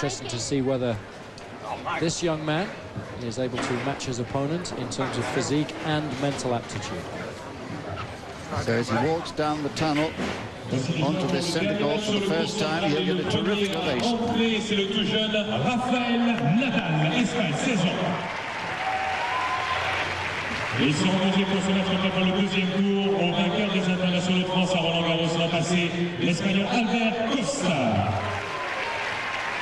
interesting to see whether this young man is able to match his opponent in terms of physique and mental aptitude. So as he walks down the tunnel onto this centre court for the first time, he'll get a terrific ovation. C'est le tout jeune Rafael Nadal, Espagne, 16 ans. Ils sont engagés pour se mettre contre le deuxième tour au vainqueur des internationaux de France à Roland-Garros l'an passé, l'Espagnol Albert Costa.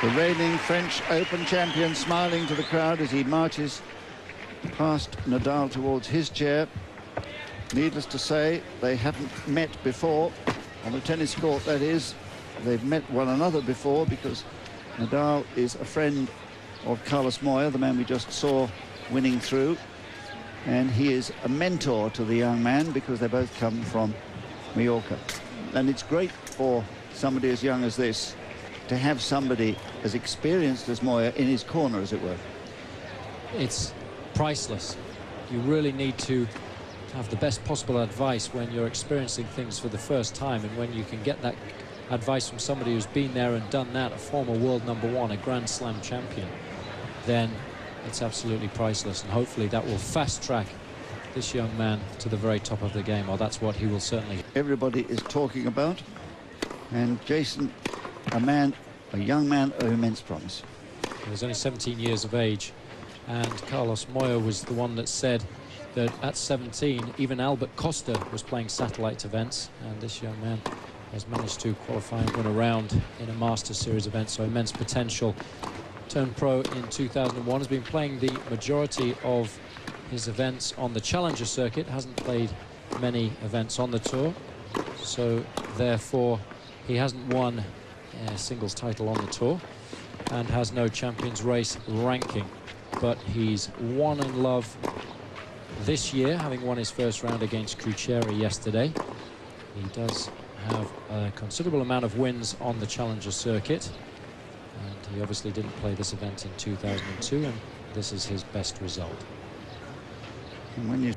The reigning French Open champion smiling to the crowd as he marches past Nadal towards his chair. Needless to say, they haven't met before on the tennis court, that is. They've met one another before because Nadal is a friend of Carlos Moya, the man we just saw winning through, and he is a mentor to the young man because they both come from Mallorca. And it's great for somebody as young as this to have somebody as experienced as Moya in his corner, as it were. It's priceless. You really need to have the best possible advice when you're experiencing things for the first time, and when you can get that advice from somebody who's been there and done that, a former world #1, a Grand Slam champion, then it's absolutely priceless, and hopefully that will fast-track this young man to the very top of the game, or that's what he will certainly. Everybody is talking about, and Jason, a young man of immense promise. He was only 17 years of age, and Carlos Moya was the one that said that at 17, even Albert Costa was playing satellite events, and this young man has managed to qualify and win a round in a Masters Series event, so immense potential. Turned pro in 2001, has been playing the majority of his events on the Challenger circuit, hasn't played many events on the tour, so therefore he hasn't won a singles title on the tour and has no Champions Race ranking, but he's won in love this year, having won his first round against Kuchera yesterday. He does have a considerable amount of wins on the Challenger circuit, and he obviously didn't play this event in 2002, and this is his best result. And when you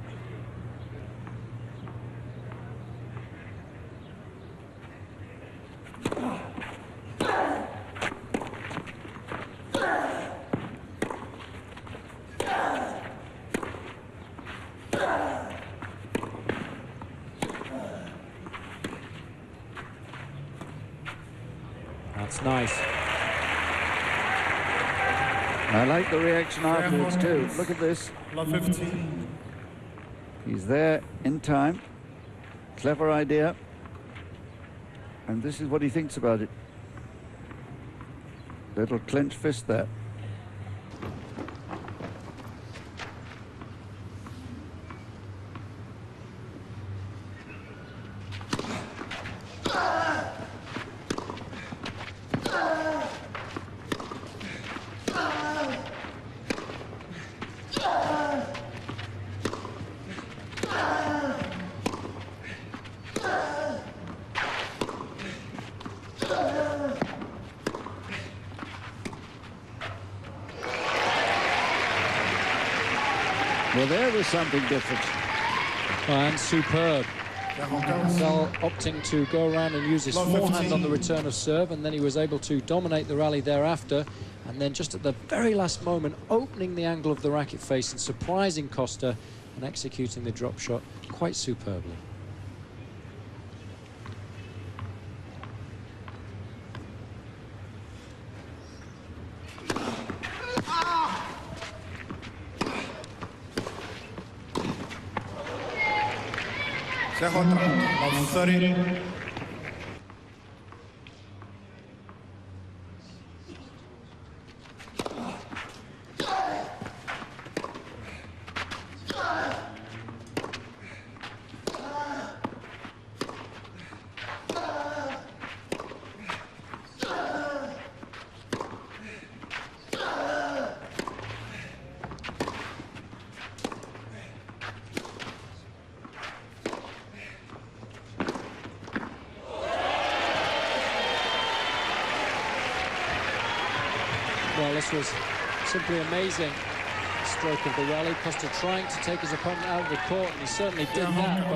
That's nice. I like the reaction afterwards too. Look at this. Love 15. He's there in time. Clever idea. And this is what he thinks about it. Little clenched fist there. Well, there was something different. And superb. Nadal opting to go around and use his forehand on the return of serve, and then he was able to dominate the rally thereafter, and then just at the very last moment opening the angle of the racket face and surprising Costa and executing the drop shot quite superbly. Love 30. Well, this was simply amazing stroke of the rally. Costa trying to take his opponent out of the court, and he certainly did that,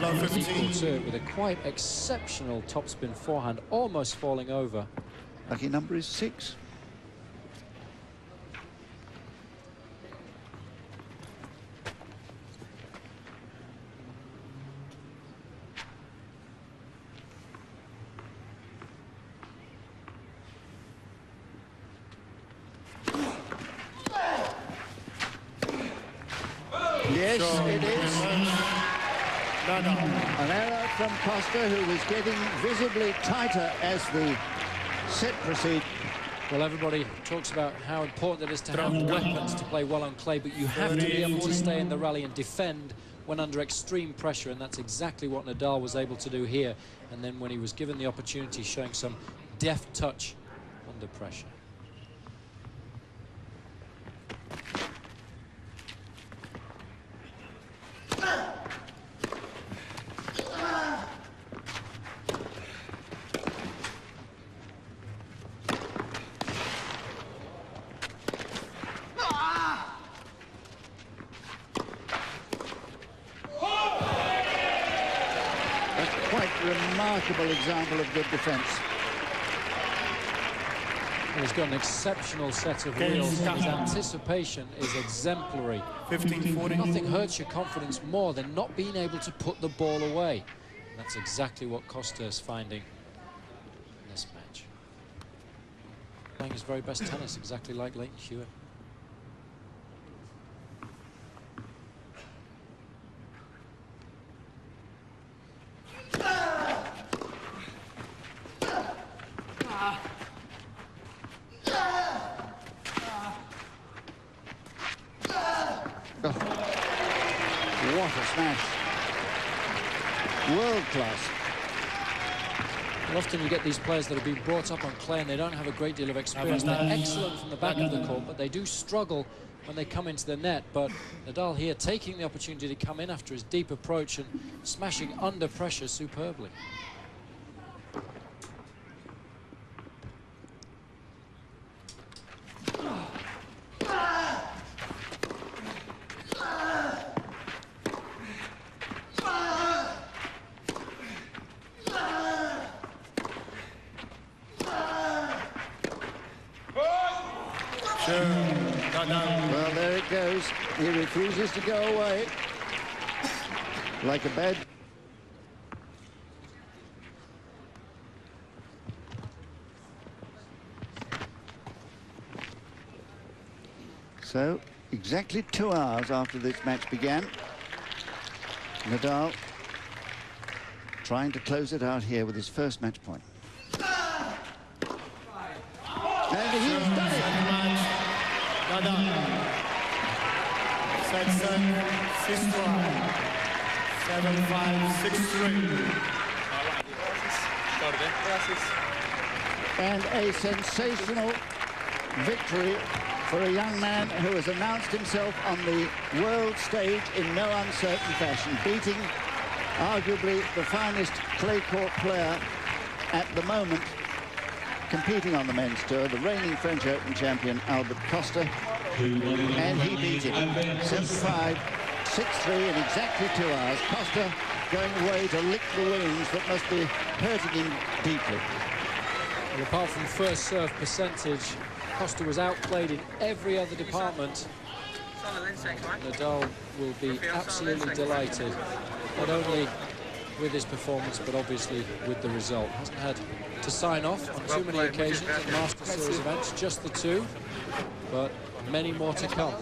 but equal to it with a quite exceptional topspin forehand, almost falling over, Lucky number is 6. Yes, it is. An error from Costa, who was getting visibly tighter as the set proceeded. Well, everybody talks about how important it is to have weapons to play well on clay, but you have to be able to stay in the rally and defend when under extreme pressure, and that's exactly what Nadal was able to do here. And then when he was given the opportunity, showing some deft touch under pressure. Remarkable example of good defence. He's got an exceptional set of wheels. His anticipation is exemplary. 15-40. Nothing hurts your confidence more than not being able to put the ball away. And that's exactly what Costa is finding in this match. Playing his very best tennis, exactly like Leighton Hewitt. What a smash. World class. Well, often you get these players that have been brought up on clay and they don't have a great deal of experience. They're excellent from the back of the court, but they do struggle when they come into the net. But Nadal here taking the opportunity to come in after his deep approach and smashing under pressure superbly. Well, there it goes. He refuses to go away. Like a bad... So, exactly 2 hours after this match began, Nadal trying to close it out here with his first match point. And he's done it! Nadal. 7-7, 6-5, 7-5, 6-3. And a sensational victory for a young man who has announced himself on the world stage in no uncertain fashion, beating arguably the finest clay court player at the moment competing on the men's tour, the reigning French Open champion Albert Costa, and he beat him 7-5, 6-3 in exactly 2 hours. Costa going away to lick the wounds that must be hurting him deeply. Well, apart from first serve percentage, Costa was outplayed in every other department. Nadal will be absolutely delighted, not only with his performance, but obviously with the result. Hasn't had to sign off on too many occasions in Master Series events, just the 2, but many more to come.